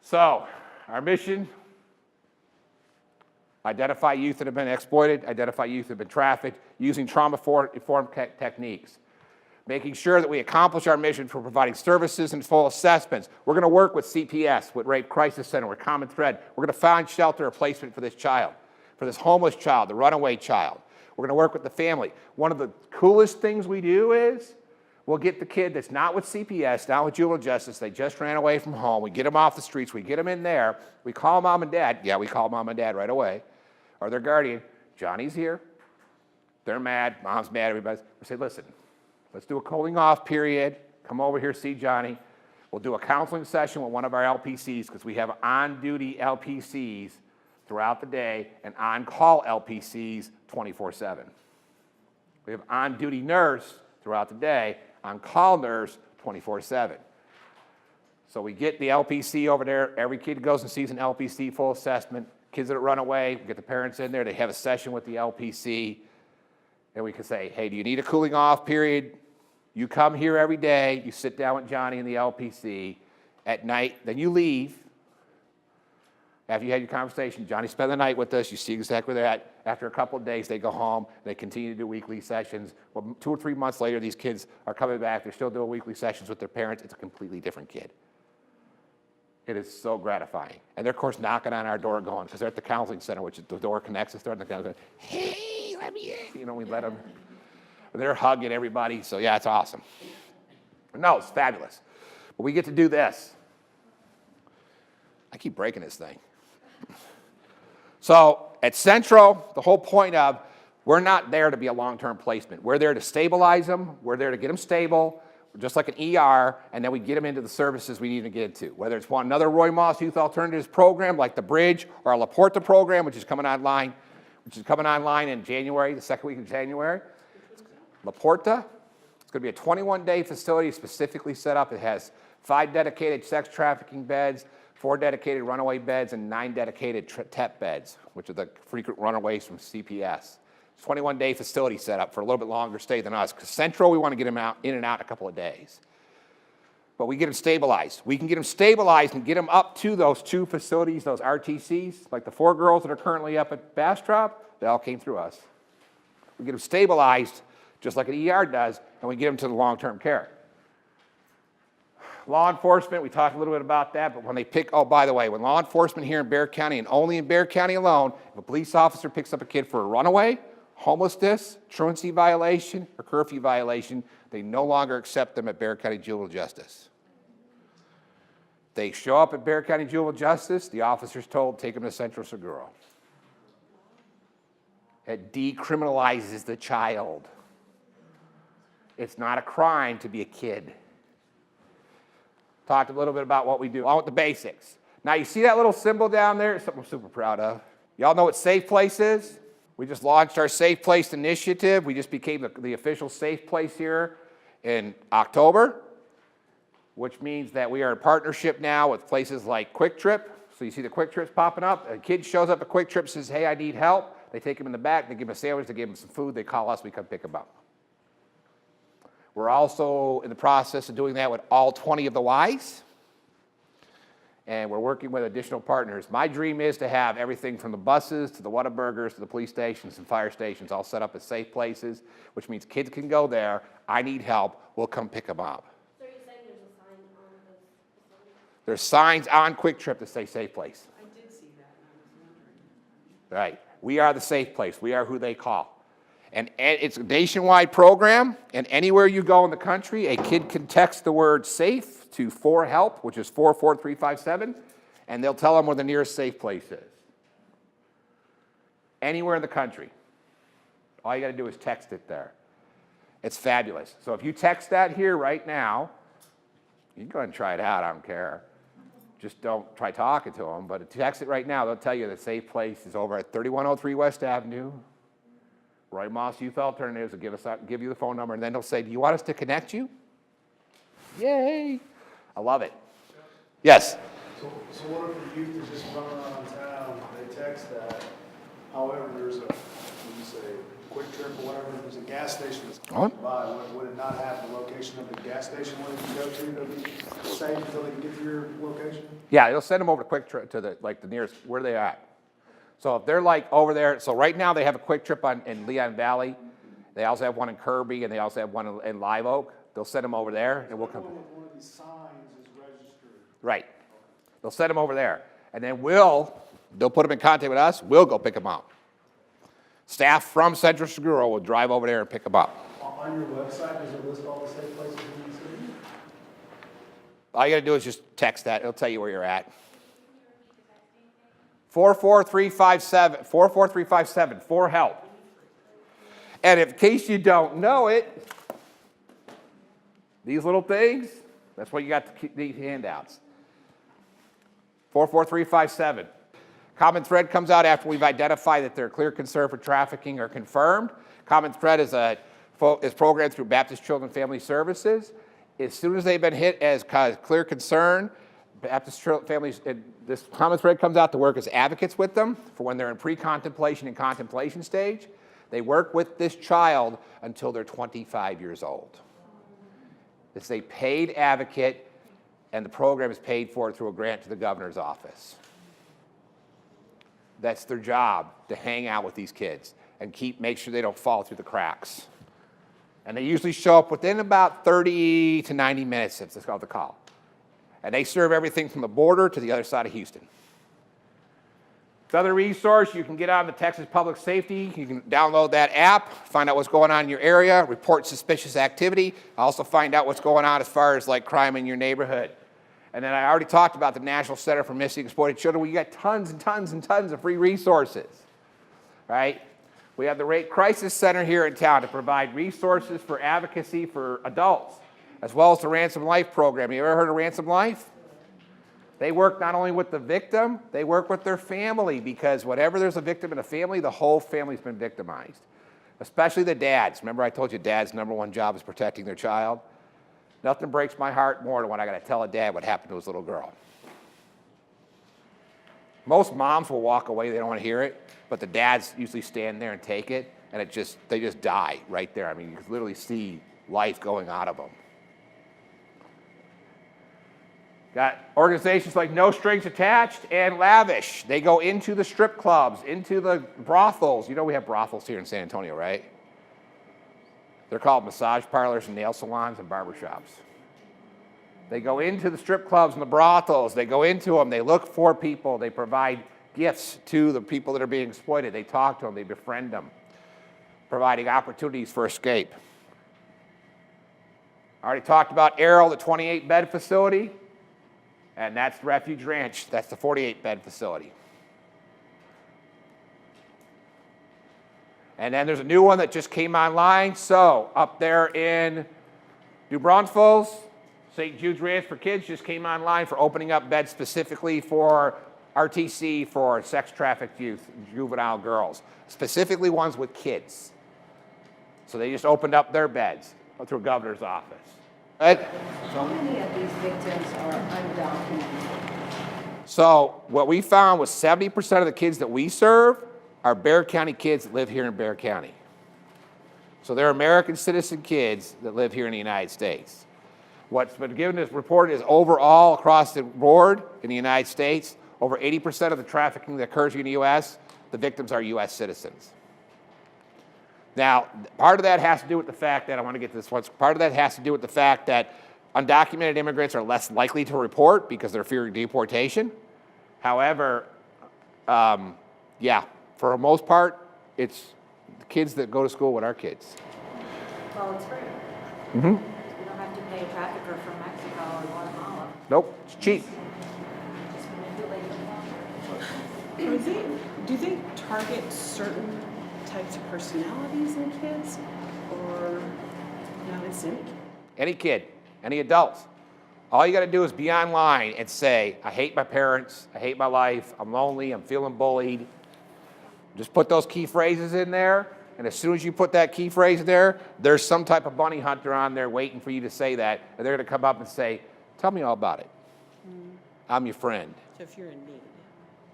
So, our mission, identify youth that have been exploited, identify youth that have been trafficked, using trauma-informed techniques. Making sure that we accomplish our mission for providing services and full assessments. We're going to work with CPS, with Rape Crisis Center, with Common Thread. We're going to find shelter or placement for this child, for this homeless child, the runaway child. We're going to work with the family. One of the coolest things we do is we'll get the kid that's not with CPS, not with juvenile justice, they just ran away from home. We get them off the streets, we get them in there. We call mom and dad. Yeah, we call mom and dad right away. Or their guardian. Johnny's here. They're mad. Mom's mad. Everybody's. We say, listen, let's do a cooling off period. Come over here, see Johnny. We'll do a counseling session with one of our LPCs because we have on-duty LPCs throughout the day and on-call LPCs 24/7. We have on-duty nurse throughout the day, on-call nurse 24/7. So we get the LPC over there. Every kid goes and sees an LPC full assessment. Kids that run away, we get the parents in there. They have a session with the LPC. And we can say, hey, do you need a cooling off period? You come here every day. You sit down with Johnny in the LPC at night. Then you leave. After you had your conversation, Johnny spent the night with us. You see exactly where they're at. After a couple of days, they go home. They continue to do weekly sessions. Well, 2 or 3 months later, these kids are coming back. They're still doing weekly sessions with their parents. It's a completely different kid. It is so gratifying. And they're, of course, knocking on our door going, because they're at the counseling center, which the door connects us there, and they're going, hey, let me in. You know, we let them. They're hugging everybody. So, yeah, it's awesome. No, it's fabulous. But we get to do this. I keep breaking this thing. So, at Centro, the whole point of, we're not there to be a long-term placement. We're there to stabilize them. We're there to get them stable, just like an ER, and then we get them into the services we need to get into. Whether it's another Roy Maas Youth Alternatives program like the Bridge or our La Porta program, which is coming online in January, the second week of January. La Porta, it's going to be a 21-day facility specifically set up. It has 5 dedicated sex trafficking beds, 4 dedicated runaway beds, and 9 dedicated TEP beds, which are the frequent runaways from CPS. 21-day facility set up for a little bit longer stay than us. Because Centro, we want to get them out, in and out in a couple of days. But we get them stabilized. We can get them stabilized and get them up to those 2 facilities, those RTCs, like the 4 girls that are currently up at Bastrop, they all came through us. We get them stabilized, just like an ER does, and we get them to the long-term care. Law enforcement, we talked a little bit about that, but when they pick, oh, by the way, when law enforcement here in Bexar County, and only in Bexar County alone, if a police officer picks up a kid for a runaway, homelessness, truancy violation, or curfew violation, they no longer accept them at Bexar County Juvenile Justice. They show up at Bexar County Juvenile Justice, the officer's told, take them to Centro Seguro. It decriminalizes the child. It's not a crime to be a kid. Talked a little bit about what we do, along with the basics. Now, you see that little symbol down there? It's something I'm super proud of. Y'all know what Safe Place is? We just launched our Safe Place initiative. We just became the official Safe Place here in October, which means that we are in partnership now with places like Quick Trip. So you see the Quick Trips popping up. A kid shows up at Quick Trip, says, hey, I need help. They take him in the back. They give him a sandwich. They give him some food. They call us. We come pick him up. We're also in the process of doing that with all 20 of the Ys. And we're working with additional partners. My dream is to have everything from the buses to the Whataburgers to the police stations and fire stations all set up as safe places, which means kids can go there. I need help. We'll come pick them up. So you're saying there's a sign on those facilities? There's signs on Quick Trip that say Safe Place. I did see that, and I was wondering. Right. We are the safe place. We are who they call. And it's a nationwide program, and anywhere you go in the country, a kid can text the word SAFE to 4HELP, which is 44357, and they'll tell them where the nearest safe place is. Anywhere in the country. All you got to do is text it there. It's fabulous. So if you text that here right now, you can go ahead and try it out. I don't care. Just don't try talking to them. But if you text it right now, they'll tell you the safe place is over at 3103 West Avenue. Roy Maas Youth Alternatives will give you the phone number, and then they'll say, do you want us to connect you? Yay. I love it. Yes? So what if the youth is just running around town, they text that, however, there's a, what do you say, Quick Trip or whatever, there's a gas station that's Oh. close by, would it not have the location of the gas station where you go to be safe until they can get to your location? Yeah, they'll send them over to Quick Trip to the nearest where they at. So if they're like over there, so right now they have a Quick Trip in Leon Valley. They also have one in Kirby and they also have one in Live Oak. They'll send them over there and we'll come. One of these signs is registered. Right. They'll send them over there. And then they'll put them in contact with us. We'll go pick them up. Staff from Centro Seguro will drive over there and pick them up. On your website, does it list all the safe places in the city? All you got to do is just text that. It'll tell you where you're at. 44357, for help. And in case you don't know it, these little things, that's what you got to keep these handouts. 44357. Common thread comes out after we've identified that they're clear concern for trafficking or confirmed. Common thread is programmed through Baptist Children Family Services. As soon as they've been hit as clear concern, Baptist families, this common thread comes out to work as advocates with them for when they're in pre-contemplation and contemplation stage. They work with this child until they're 25 years old. It's a paid advocate, and the program is paid for through a grant to the governor's office. That's their job, to hang out with these kids and make sure they don't fall through the cracks. And they usually show up within about 30 to 90 minutes of the call. And they serve everything from the border to the other side of Houston. Another resource, you can get on the Texas Public Safety. You can download that app, find out what's going on in your area, report suspicious activity. Also find out what's going on as far as like crime in your neighborhood. And then I already talked about the National Center for Missing and Exploited Children. We got tons and tons and tons of free resources, right? We have the Rape Crisis Center here in town to provide resources for advocacy for adults, as well as the Ransom Life program. You ever heard of Ransom Life? They work not only with the victim, they work with their family, because whenever there's a victim in a family, the whole family's been victimized, especially the dads. Remember I told you dad's #1 job is protecting their child? Nothing breaks my heart more than when I got to tell a dad what happened to his little girl. Most moms will walk away, they don't want to hear it, but the dads usually stand there and take it, and they just die right there. I mean, you can literally see life going out of them. Got organizations like No Strings Attached and Lavish. They go into the strip clubs, into the brothels. You know we have brothels here in San Antonio, right? They're called massage parlors and nail salons and barbershops. They go into the strip clubs and the brothels. They go into them. They look for people. They provide gifts to the people that are being exploited. They talk to them. They befriend them, providing opportunities for escape. I already talked about Arrow, the 28-bed facility. And that's Refuge Ranch. That's the 48-bed facility. And then there's a new one that just came online. So up there in New Braunfels, St. Jude's Ranch for Kids just came online for opening up beds specifically for RTC, for sex-trafficked youth, juvenile girls, specifically ones with kids. So they just opened up their beds through a governor's office. How many of these victims are undocumented? So what we found was 70% of the kids that we serve are Bexar County kids that live here in Bexar County. So they're American citizen kids that live here in the United States. What's been given as reported is overall across the board in the United States, over 80% of the trafficking that occurs in the U.S., the victims are U.S. citizens. Now, part of that has to do with the fact that, I want to get to this once, part of that has to do with the fact that undocumented immigrants are less likely to report because they're fearing deportation. However, yeah, for the most part, it's the kids that go to school with our kids. Well, it's free. Mm-hmm. You don't have to pay a trafficker from Mexico or Guatemala. Nope, it's cheap. Just manipulate them. Do they target certain types of personalities in kids, or no, it's Any kid, any adults. All you got to do is be online and say, I hate my parents, I hate my life, I'm lonely, I'm feeling bullied. Just put those key phrases in there, and as soon as you put that key phrase there, there's some type of bunny hunter on there waiting for you to say that, and they're going to come up and say, tell me all about it. I'm your friend. So if you're in need.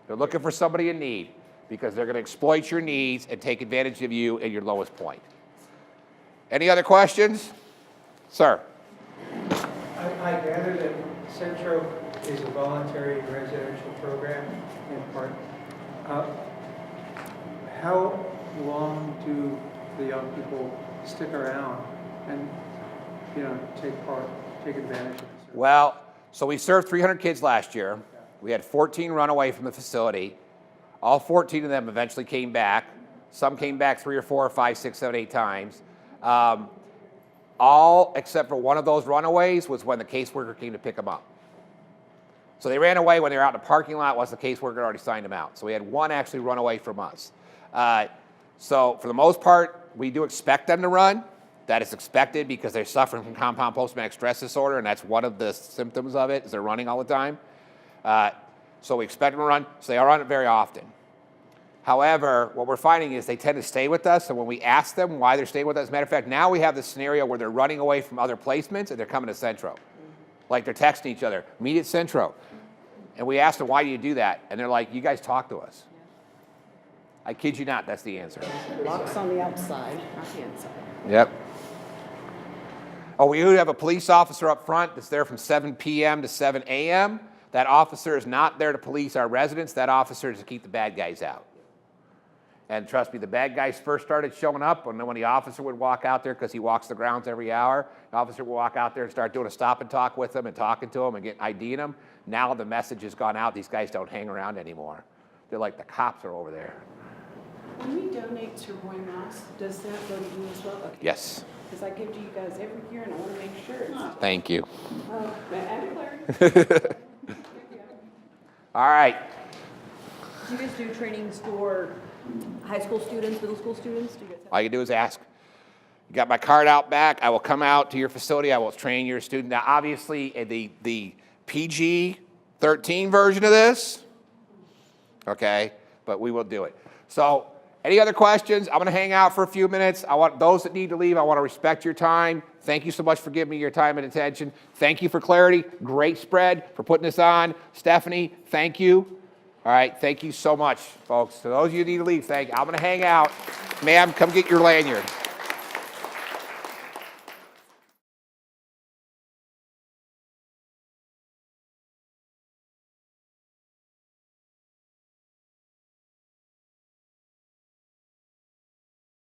They're looking for somebody in need. because they're going to exploit your needs and take advantage of you at your lowest point. Any other questions? Sir? I gather that Centro is a voluntary residential program in part. How long do the young people stick around and, take advantage of this? Well, so we served 300 kids last year. We had 14 run away from the facility. All 14 of them eventually came back. Some came back 3 or 4 or 5, 6, 7, 8 times. All except for one of those runaways was when the caseworker came to pick them up. So they ran away when they were out in the parking lot once the caseworker already signed them out. So we had one actually run away from us. So for the most part, we do expect them to run. That is expected because they're suffering from compound post-traumatic stress disorder, and that's one of the symptoms of it, is they're running all the time. So we expect them to run, so they are on it very often. However, what we're finding is they tend to stay with us, and when we ask them why they're staying with us, as a matter of fact, now we have the scenario where they're running away from other placements and they're coming to Centro. Like they're texting each other, meet at Centro. And we ask them, why do you do that? And they're like, you guys talk to us. I kid you not, that's the answer. Locks on the outside, not the inside. Yep. Oh, we do have a police officer up front that's there from 7 p.m. to 7 a.m. That officer is not there to police our residents. That officer is to keep the bad guys out. And trust me, the bad guys first started showing up when the officer would walk out there, because he walks the grounds every hour. The officer would walk out there and start doing a stop and talk with them and talking to them and getting IDing them. Now the message has gone out. These guys don't hang around anymore. They're like, the cops are over there. When we donate to Roy Maas, does that go to you as well? Okay. Yes. Because I give to you guys every year and I want to make sure it's. Thank you. Add clarity. All right. Do you guys do trainings for high school students, middle school students? Do you guys have? All you do is ask. You got my card out back. I will come out to your facility. I will train your student. Now, obviously, the PG-13 version of this, okay, but we will do it. So, any other questions? I'm going to hang out for a few minutes. I want those that need to leave, I want to respect your time. Thank you so much for giving me your time and attention. Thank you for clarity. Great spread for putting this on. Stephanie, thank you. All right, thank you so much, folks. To those of you who need to leave, thank you. I'm going to hang out. Ma'am, come get your lanyard.